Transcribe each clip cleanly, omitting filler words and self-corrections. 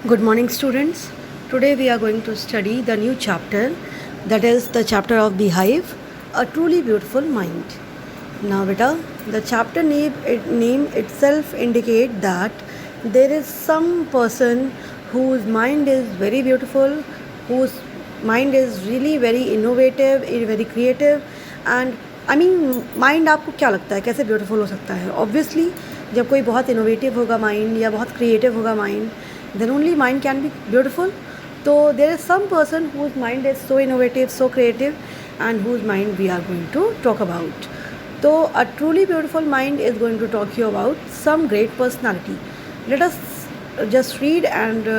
Good morning, students. Today we are going to study the new chapter, that is the chapter of Beehive, a truly beautiful mind. Now, beta, the chapter name itself indicate that there is some person whose mind is very beautiful, whose mind is really very innovative, very creative, and mind आपको क्या लगता है कैसे beautiful हो सकता है? Obviously जब कोई बहुत इनोवेटिव होगा माइंड या बहुत क्रिएटिव होगा mind, then only mind can be beautiful. So there is some person whose mind is so innovative, so creative, and whose mind we are going to talk about. So a truly beautiful mind is going to talk you about some great personality. Let us just read and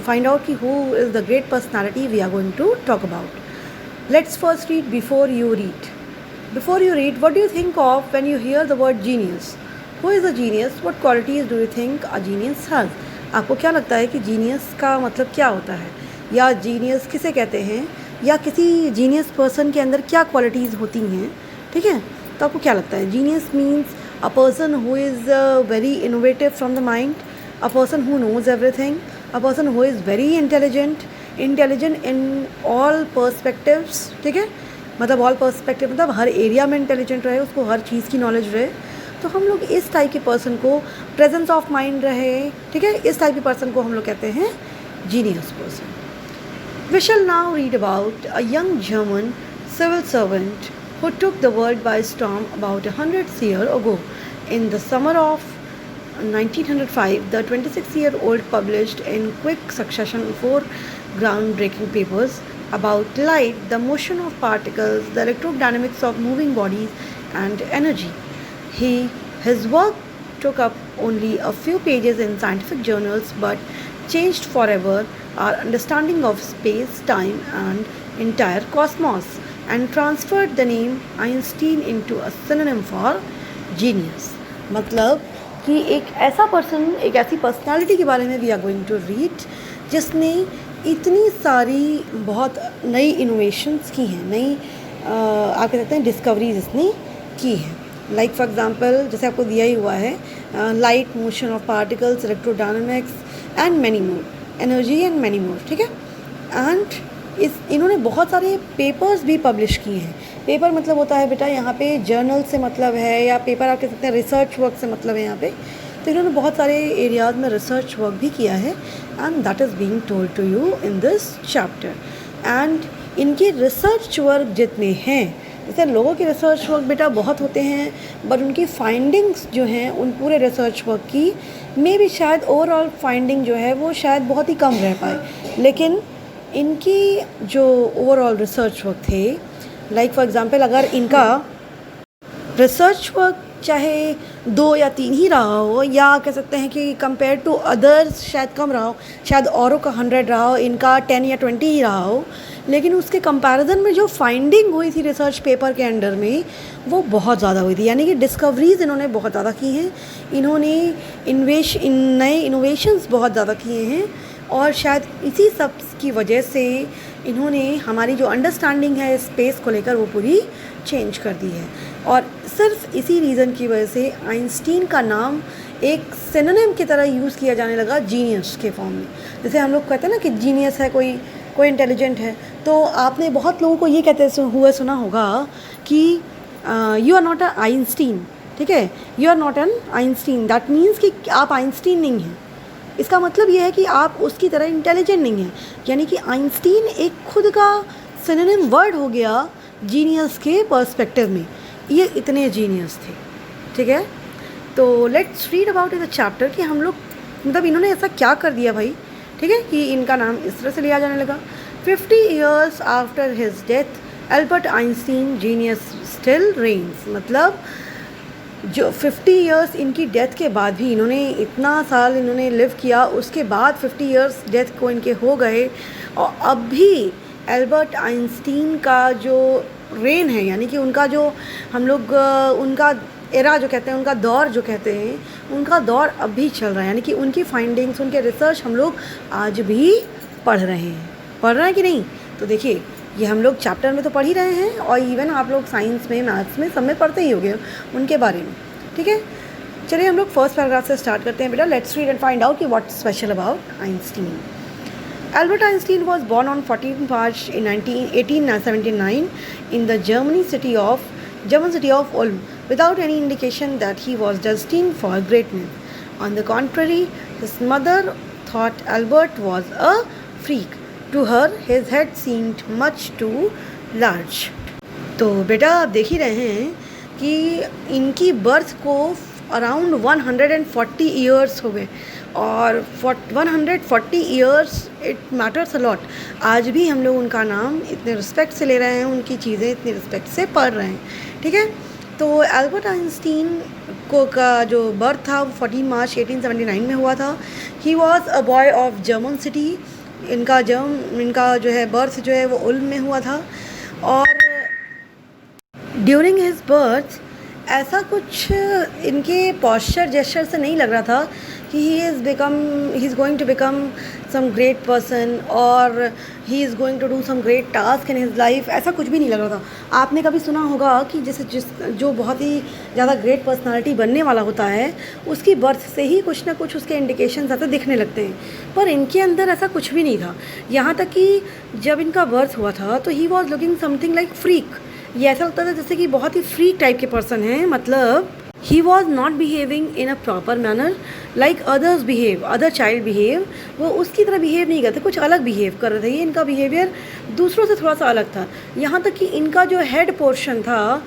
find out who is the great personality we are going to talk about. Let's first read before you read. Before you read, what do you think of when you hear the word genius? Who is a genius? What qualities do you think a genius has? आपको क्या लगता है कि genius का मतलब क्या होता है, या जीनियस किसे कहते हैं, या किसी जीनियस पर्सन के अंदर क्या क्वालिटीज़ होती हैं? ठीक है, तो आपको क्या लगता है? Genius means a person who is very innovative from the mind, a person who knows everything, a person who is very intelligent in all perspectives. ठीक है, मतलब ऑल पर्सपेक्टिव मतलब हर एरिया में इंटेलिजेंट रहे, उसको हर चीज़ की नॉलेज रहे. तो हम लोग इस टाइप के पर्सन को प्रेजेंस ऑफ माइंड रहे, ठीक है, इस टाइप के पर्सन को हम लोग कहते हैं genius person. We shall now read about a young German civil servant who took the world by storm about 100 years ago. In the summer of 1905, the 26-year-old published in quick succession 4 groundbreaking papers about light, the motion of particles, the electrodynamics of moving bodies, and energy. His work took up only a few pages in scientific journals but changed forever our understanding of space, time, and entire cosmos, and transferred the name Einstein into a synonym for genius. मतलब कि एक ऐसा person, एक ऐसी personality के बारे में we are going to read जिसने इतनी सारी बहुत नई इनोवेशंस की हैं, नई आप कह सकते हैं डिस्कवरीज इसने की हैं. लाइक फॉर एग्जांपल जैसे आपको दिया ही हुआ है, light, motion of particles, electrodynamics and many more, energy and many more. ठीक है, एंड इन्होंने बहुत सारे पेपर्स भी पब्लिश किए हैं. पेपर मतलब होता है बेटा यहाँ पे जर्नल से मतलब है, या पेपर आप कह सकते हैं रिसर्च वर्क से मतलब है यहाँ पे. तो इन्होंने बहुत सारे एरियाज़ में रिसर्च वर्क भी किया है, and that is being told to you in this chapter. And इनके रिसर्च वर्क जितने हैं, जैसे लोगों के रिसर्च वर्क बेटा बहुत होते हैं, बट उनकी फाइंडिंग्स जो हैं उन पूरे रिसर्च वर्क की में भी शायद ओवरऑल फाइंडिंग जो है वो शायद बहुत ही कम रह पाए. लेकिन इनकी जो ओवरऑल रिसर्च वर्क थे, लाइक फॉर एग्जांपल अगर इनका रिसर्च वर्क चाहे 2 या 3 ही रहा हो, या कह सकते हैं कि कंपेयर टू अदर्स शायद कम रहा हो, शायद औरों का 100 रहा हो, इनका 10 या 20 ही रहा हो, लेकिन उसके कंपैरिजन में जो फाइंडिंग हुई थी रिसर्च पेपर के अंडर में वो बहुत ज़्यादा हुई थी. यानी कि डिस्कवरीज़ इन्होंने बहुत ज़्यादा की हैं, इन्होंने नए इनोवेशंस बहुत ज़्यादा किए हैं, और शायद इसी सब की वजह से इन्होंने हमारी जो अंडरस्टैंडिंग है स्पेस को लेकर वो पूरी चेंज कर दी है. और सिर्फ इसी रीज़न की वजह से आइंस्टीन का नाम एक सिनोनिम की तरह यूज़ किया जाने लगा जीनियस के फॉर्म में. जैसे हम लोग कहते हैं ना कि जीनियस है कोई इंटेलिजेंट है, तो आपने बहुत लोगों को ये कहते हुए सुना होगा कि you are not a Einstein. ठीक है, you are not an Einstein, that means कि आप आइंस्टीन नहीं हैं. इसका मतलब ये है कि आप उसकी तरह इंटेलिजेंट नहीं हैं. यानी कि आइंस्टीन एक खुद का सिनोनिम वर्ड हो गया जीनियस के पर्सपेक्टिव में. ये इतने जीनियस थे. ठीक है, तो let's read about the chapter कि हम लोग मतलब इन्होंने ऐसा क्या कर दिया भाई, ठीक है, कि इनका नाम इस तरह से लिया जाने लगा. 50 years after his death Albert Einstein genius still reigns. मतलब जो 50 years इनकी डेथ के बाद भी, इन्होंने इतना साल इन्होंने लिव किया, उसके बाद 50 years डेथ को इनके हो गए, और अब भी एल्बर्ट आइंस्टीन का जो रेन है, यानी कि उनका जो हम लोग उनका एरा जो कहते हैं, उनका दौर जो कहते हैं, उनका दौर अब भी चल रहा है. यानी कि उनकी फाइंडिंग्स, उनके रिसर्च हम लोग आज भी पढ़ रहे हैं कि नहीं. तो देखिए ये हम लोग चैप्टर में तो पढ़ ही रहे हैं, और इवन आप लोग साइंस में, मैथ्स में, सब में पढ़ते ही होंगे उनके बारे में. ठीक है, चलिए हम लोग फर्स्ट पैराग्राफ से स्टार्ट करते हैं बेटा. Let's read and find out कि what special about Einstein. Albert Einstein was born on 14 March in 1879 in the German city of Ulm, without any indication that he was destined for greatness. On the contrary, his mother thought Albert was a freak. To her, his head seemed much too large. तो बेटा आप देख ही रहे हैं कि इनकी birth को around 140 years हो गए, और 140 years it matters a lot. आज भी हम लोग उनका नाम इतने रिस्पेक्ट से ले रहे हैं, उनकी चीज़ें इतनी रिस्पेक्ट से पढ़ रहे हैं. ठीक है, तो एल्बर्ट आइंस्टीन को का जो बर्थ था वो 14 मार्च 1879 में हुआ था. ही was a boy of German city. इनका जो है बर्थ जो है वो उल्म में हुआ था. और ड्यूरिंग हिज बर्थ ऐसा कुछ इनके पॉस्चर जेस्चर से नहीं लग रहा था कि he is going to become some great person और he is going to do some great task in his life. ऐसा कुछ भी नहीं लग रहा था. आपने कभी सुना होगा कि जैसे जो बहुत ही ज़्यादा ग्रेट पर्सनालिटी बनने वाला होता है उसकी बर्थ से ही कुछ ना कुछ उसके इंडिकेशंस ऐसे दिखने लगते हैं, पर इनके अंदर ऐसा कुछ भी नहीं था. यहाँ तक कि जब इनका बर्थ हुआ था तो he was looking something like freak. ये ऐसा लगता था जैसे कि बहुत ही फ्रीक टाइप के पर्सन हैं. मतलब he was not behaving in a proper manner like other child behave. वो उसकी तरह बिहेव नहीं करते, कुछ अलग बिहेव कर रहे थे. ये इनका बिहेवियर दूसरों से थोड़ा सा अलग था. यहाँ तक कि इनका जो हेड पोर्शन था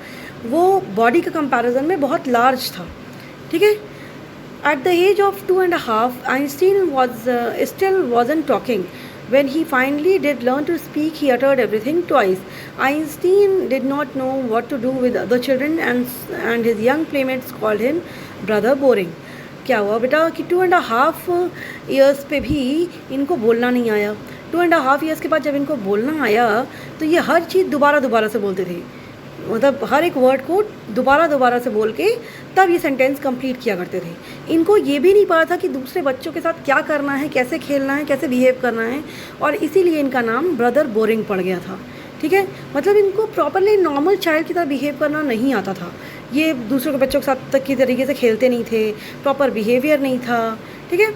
वो बॉडी के कंपैरिजन में बहुत लार्ज था. ठीक है, at the age of 2.5 Einstein still wasn't talking. When he finally did learn to speak, he uttered everything twice. Einstein did not know what to do with other children, and his young playmates called him brother boring. क्या हुआ बेटा कि 2.5 years पे भी इनको बोलना नहीं आया. 2.5 years के बाद जब इनको बोलना आया तो ये हर चीज़ दोबारा से बोलते थे. मतलब हर एक वर्ड को दोबारा से बोल के तब ये सेंटेंस कंप्लीट किया करते थे. इनको ये भी नहीं पता था कि दूसरे बच्चों के साथ क्या करना है, कैसे खेलना है, कैसे बिहेव करना है, और इसीलिए इनका नाम ब्रदर बोरिंग पड़ गया था. ठीक है, मतलब इनको प्रॉपरली नॉर्मल चाइल्ड की तरह बिहेव करना नहीं आता था. ये दूसरों के बच्चों के साथ तक की तरीके से खेलते नहीं थे, प्रॉपर बिहेवियर नहीं था. ठीक है,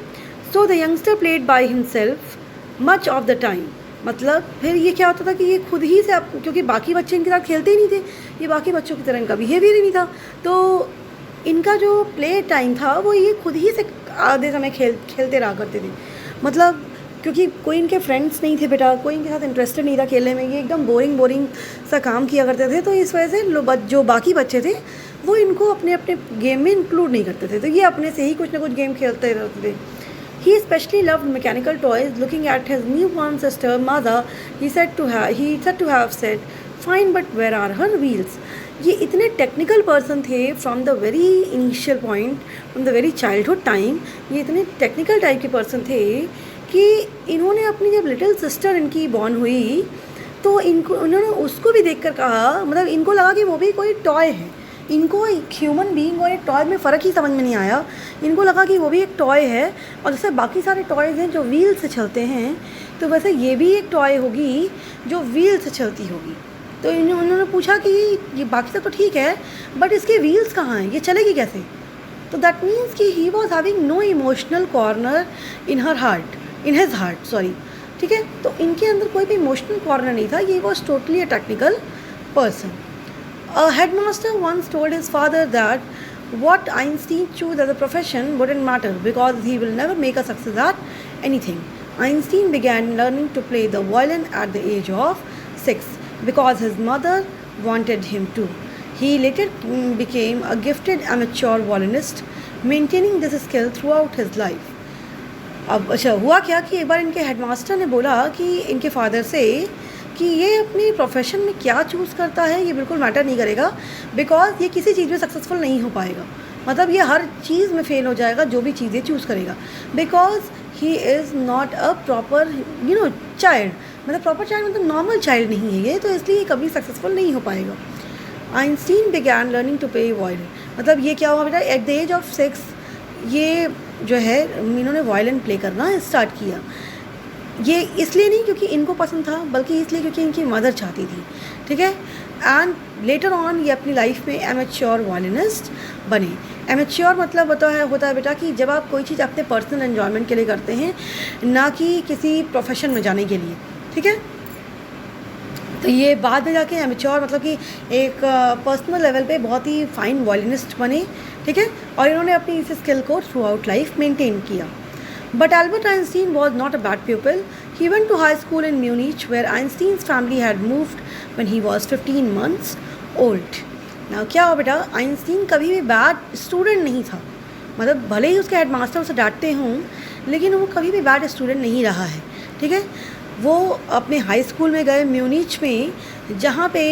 so the youngster played by himself much of the time. मतलब फिर ये क्या होता था कि ये खुद ही से क्योंकि बाकी बच्चे इनके साथ खेलते ही नहीं थे, ये बाकी बच्चों की तरह इनका बिहेवियर ही नहीं था, तो इनका जो प्ले टाइम था वो ये खुद ही से आधे समय खेलते रहा करते थे. मतलब क्योंकि कोई इनके फ्रेंड्स नहीं थे बेटा, कोई इनके साथ इंटरेस्टेड नहीं था खेलने में, ये एकदम बोरिंग सा काम किया करते थे. तो इस वजह से जो बाकी बच्चे थे वो इनको अपने गेम में इंक्लूड नहीं करते थे, तो ये अपने से ही कुछ ना कुछ गेम खेलते रहते थे. He especially loved mechanical toys. Looking at his newborn sister Mada, he said to have said, "Fine, but where are her wheels?" ये इतने टेक्निकल पर्सन थे from the very initial point, from the very childhood time. ये इतने technical type के person थे कि इन्होंने अपनी जब लिटिल सिस्टर इनकी बॉर्न हुई तो उन्होंने उसको भी देखकर कहा, मतलब इनको लगा कि वो भी कोई टॉय है. इनको एक ह्यूमन बीइंग और एक टॉय में फ़र्क ही समझ में नहीं आया. इनको लगा कि वो भी एक टॉय है, और जैसे बाकी सारे टॉयज़ हैं जो व्हील से चलते हैं, तो वैसे ये भी एक टॉय होगी जो व्हील से चलती होगी. तो उन्होंने पूछा कि ये बाकी सब तो ठीक है, बट इसके व्हील्स कहाँ हैं, ये चलेगी कैसे? तो दैट मीन्स कि he was having no emotional corner in his heart sorry. ठीक है, तो इनके अंदर कोई भी इमोशनल कॉर्नर नहीं था. ये was totally a technical person. A headmaster once told his father that what Einstein chose as a profession wouldn't matter because he will never make a success at anything. Einstein began learning to play the violin at the age of 6 because his mother wanted him to. He later became a gifted amateur violinist, maintaining this skill throughout his life. अब अच्छा हुआ क्या कि एक बार इनके headmaster ने बोला कि इनके फादर से कि ये अपनी प्रोफेशन में क्या चूज़ करता है ये बिल्कुल मैटर नहीं करेगा, बिकॉज ये किसी चीज़ में सक्सेसफुल नहीं हो पाएगा. मतलब ये हर चीज़ में फ़ेल हो जाएगा जो भी चीज़ें चूज़ करेगा, because he is not a proper child. मतलब प्रॉपर चाइल्ड मतलब नॉर्मल चाइल्ड नहीं है ये, तो इसलिए ये कभी सक्सेसफुल नहीं हो पाएगा. Einstein began learning to play violin. मतलब ये क्या हुआ बेटा, एट द एज ऑफ 6 ये जो है इन्होंने वायलिन प्ले करना स्टार्ट किया. ये इसलिए नहीं क्योंकि इनको पसंद था, बल्कि इसलिए क्योंकि इनकी मदर चाहती थी. ठीक है, एंड लेटर ऑन ये अपनी लाइफ में एमेच्योर वायलिनिस्ट बने। एमेच्योर मतलब होता है बेटा कि जब आप कोई चीज़ अपने पर्सनल एन्जॉयमेंट के लिए करते हैं, ना कि किसी प्रोफेशन में जाने के लिए, ठीक है। तो ये बाद में जाके एमेच्योर मतलब कि एक पर्सनल लेवल पे बहुत ही फाइन वायलिनिस्ट बने, ठीक है। और इन्होंने अपनी इस स्किल को थ्रू आउट लाइफ मेंटेन किया। But Albert Einstein was not a bad pupil. He went to high school in Munich, where Einstein's family had moved when he was 15 months old. Now क्या हुआ बेटा, Einstein कभी भी bad student नहीं था। मतलब भले ही उसके हेडमास्टर उसे डांटते हों, लेकिन वो कभी भी बैड स्टूडेंट नहीं रहा है, ठीक है। वो अपने हाई स्कूल में गए म्यूनिच में, जहाँ पे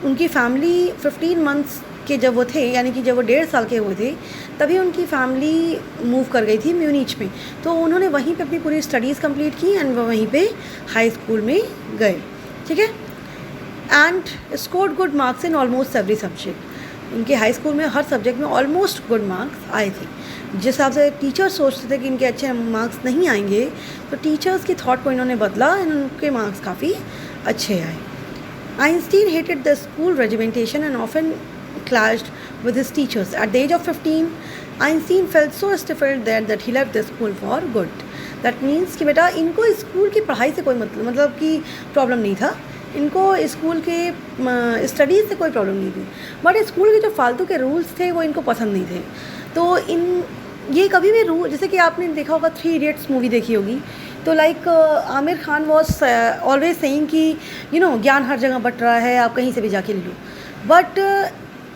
उनकी फैमिली 15 मंथ्स के जब वो थे, यानी कि जब वो 1.5 साल के हुए थे, तभी उनकी फैमिली मूव कर गई थी म्यूनिच में। तो उन्होंने वहीं पे अपनी पूरी स्टडीज़ कंप्लीट की एंड वो वहीं पे हाई स्कूल में गए, ठीक है। And scored good marks in almost every subject. उनके हाई स्कूल में हर सब्जेक्ट में ऑलमोस्ट गुड मार्क्स आए थे। जिस हिसाब से टीचर्स सोचते थे कि इनके अच्छे मार्क्स नहीं आएंगे, तो टीचर्स की थॉट को इन्होंने बदला एंड उनके मार्क्स काफ़ी अच्छे आए। Einstein hated the school regimentation and often clashed with his teachers. At the age of 15, Einstein felt so stifled there that he left the school for good. That means कि बेटा इनको school की पढ़ाई से कोई मतलब कि प्रॉब्लम नहीं था, इनको स्कूल के स्टडीज़ से कोई प्रॉब्लम नहीं थी, बट स्कूल के जो फालतू के रूल्स थे वो इनको पसंद नहीं थे। तो ये कभी भी रूल, जैसे कि आपने देखा होगा 3 Idiots मूवी देखी होगी, तो like Aamir Khan was always saying कि ज्ञान हर जगह बट रहा है, आप कहीं से भी जाके ले लो। बट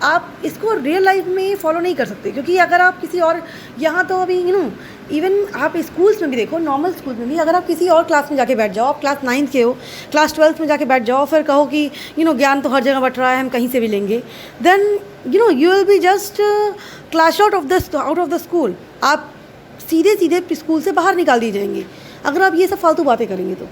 आप इसको रियल लाइफ में फॉलो नहीं कर सकते, क्योंकि अगर आप किसी और, यहाँ तो अभी इवन आप स्कूल्स में भी देखो, नॉर्मल स्कूल में भी अगर आप किसी और क्लास में जाके बैठ जाओ, आप क्लास 9th के हो, क्लास 12th में जाके बैठ जाओ, फिर कहो कि ज्ञान तो हर जगह बट रहा है, हम कहीं से भी लेंगे, then you will be just class out of the school. आप सीधे स्कूल से बाहर निकाल दिए जाएंगे अगर आप ये सब फालतू बातें करेंगे। तो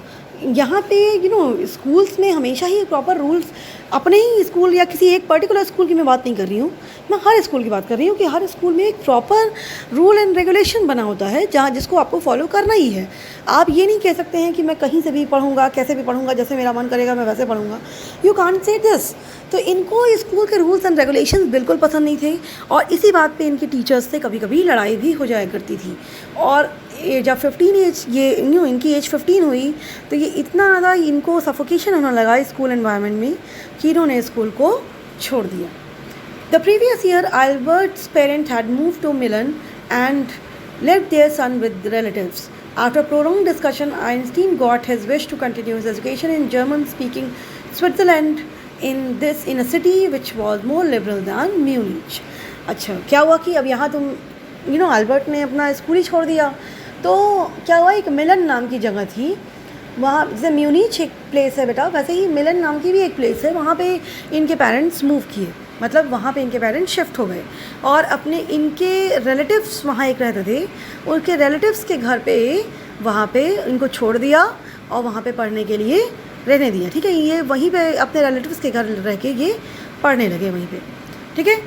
यहाँ पे स्कूल्स में हमेशा ही प्रॉपर रूल्स, अपने ही स्कूल या किसी एक पर्टिकुलर स्कूल की मैं बात नहीं कर रही हूँ, मैं हर स्कूल की बात कर रही हूँ कि हर स्कूल में एक प्रॉपर रूल एंड रेगुलेशन बना होता है, जहाँ जिसको आपको फॉलो करना ही है। आप ये नहीं कह सकते हैं कि मैं कहीं से भी पढ़ूँगा, कैसे भी पढ़ूँगा, जैसे मेरा मन करेगा मैं वैसे पढ़ूँगा। You can't say this. तो इनको स्कूल के रूल्स एंड रेगुलेशंस बिल्कुल पसंद नहीं थे, और इसी बात पे इनके टीचर्स से कभी कभी लड़ाई भी हो जाया करती थी। और जब 15 एज इनकी एज 15 हुई, तो ये इतना ज़्यादा इनको सफोकेशन होने लगा स्कूल एनवायरनमेंट में कि इन्होंने स्कूल को छोड़ दिया। The previous year Albert's parent had move to Milan and left their son with relatives. After prolonged discussion, Einstein got his wish to continue his education in German-speaking Switzerland in a city which was more liberal than Munich. अच्छा, क्या हुआ कि अब यहाँ तुम Albert ने अपना school ही छोड़ दिया, तो क्या हुआ, एक मिलन नाम की जगह थी वहाँ, जैसे म्यूनिच एक प्लेस है बेटा, वैसे ही मिलन नाम की भी एक प्लेस है, वहाँ पे इनके पेरेंट्स मूव किए, मतलब वहाँ पे इनके पेरेंट्स शिफ्ट हो गए, और अपने इनके रिलेटिव्स वहाँ एक रहते थे, उनके रिलेटिव्स के घर पे वहाँ पे इनको छोड़ दिया और वहाँ पे पढ़ने के लिए रहने दिया, ठीक है। ये वहीं पे अपने रिलेटिव्स के घर रह के ये पढ़ने लगे वहीं पे, ठीक है।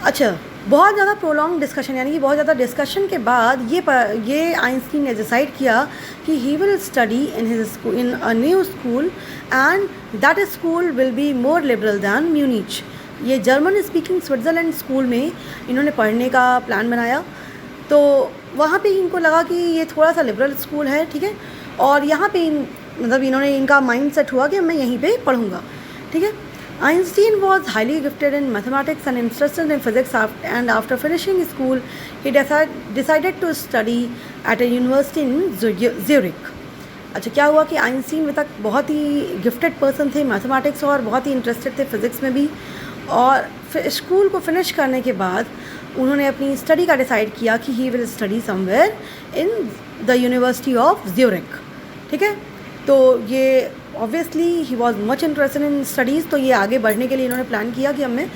अच्छा, बहुत ज़्यादा प्रोलॉन्ग डिस्कशन, यानी कि बहुत ज़्यादा डिस्कशन के बाद ये आइंस्टीन ने डिसाइड किया कि he will study in a new school and that school will be more liberal than Munich. ये जर्मन स्पीकिंग स्विट्ज़रलैंड स्कूल में इन्होंने पढ़ने का प्लान बनाया, तो वहाँ पे इनको लगा कि ये थोड़ा सा लिबरल स्कूल है, ठीक है, और यहाँ पे मतलब इनका माइंड सेट हुआ कि मैं यहीं पे पढ़ूँगा, ठीक है। Einstein was highly gifted in mathematics and interested in physics, and after finishing school, he decided to study at a university in Zurich. अच्छा, क्या हुआ कि आइंस्टीन तक बहुत ही गिफ्टेड पर्सन थे मैथमेटिक्स, और बहुत ही इंटरेस्टेड थे फिज़िक्स में भी, और स्कूल को फिनिश करने के बाद उन्होंने अपनी स्टडी का डिसाइड किया कि he will study somewhere in the university of Zurich, ठीक है। तो ये obviously he was much interested in studies, तो ये आगे बढ़ने के लिए इन्होंने प्लान किया कि अब मैं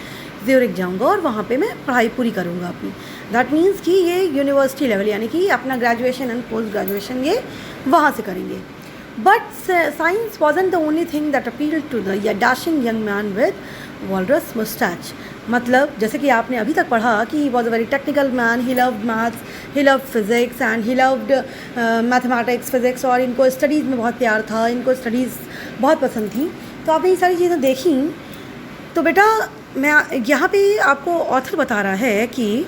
ज्यूरिक जाऊँगा और वहाँ पे मैं पढ़ाई पूरी करूँगा अपनी। दैट मीन्स कि ये यूनिवर्सिटी लेवल, यानी कि अपना ग्रेजुएशन एंड पोस्ट ग्रेजुएशन ये वहाँ से करेंगे। But science wasn't the only thing that appealed to the dashing young man with walrus moustache. मतलब जैसे कि आपने अभी तक पढ़ा कि he was a very technical man, he loved maths, he loved physics and he loved mathematics, physics, और इनको स्टडीज़ में बहुत प्यार था, इनको स्टडीज़ बहुत पसंद थी। तो आपने ये सारी चीज़ें देखी। तो बेटा मैं यहाँ पे आपको ऑथर बता रहा है कि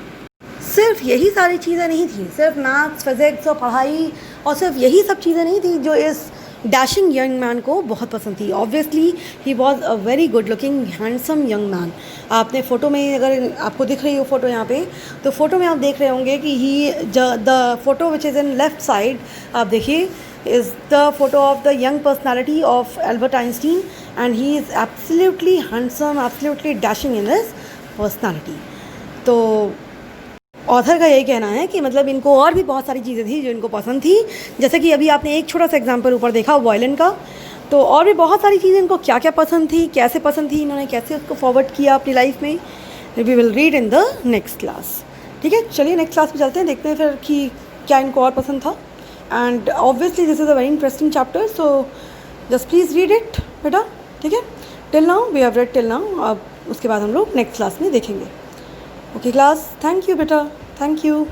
सिर्फ यही सारी चीज़ें नहीं थी, सिर्फ मैथ्स फिज़िक्स और पढ़ाई और सिर्फ यही सब चीज़ें नहीं थी जो इस डैशिंग यंग मैन को बहुत पसंद थी। Obviously he was a very good looking handsome young man. आपने फ़ोटो में, अगर आपको दिख रही हो फ़ोटो यहाँ पे, तो फ़ोटो में आप देख रहे होंगे कि he the photo which is in left side, आप देखिए, is the photo of the young personality of Albert Einstein, and he is absolutely handsome, absolutely dashing in his personality. तो ऑथर का यही कहना है कि मतलब इनको और भी बहुत सारी चीज़ें थी जो इनको पसंद थी, जैसे कि अभी आपने एक छोटा सा एग्जांपल ऊपर देखा वायलिन का। तो और भी बहुत सारी चीज़ें इनको क्या क्या पसंद थी, कैसे पसंद थी, इन्होंने कैसे उसको फॉरवर्ड किया अपनी लाइफ में, we will read in the next class. ठीक है, चलिए नेक्स्ट क्लास में चलते हैं, देखते हैं फिर कि क्या इनको और पसंद था। And obviously this is a very interesting chapter, so just please read it बेटा। ठीक है, till now we have read till now, अब उसके बाद हम लोग नेक्स्ट क्लास में देखेंगे। ओके क्लास, थैंक यू बेटा, थैंक यू।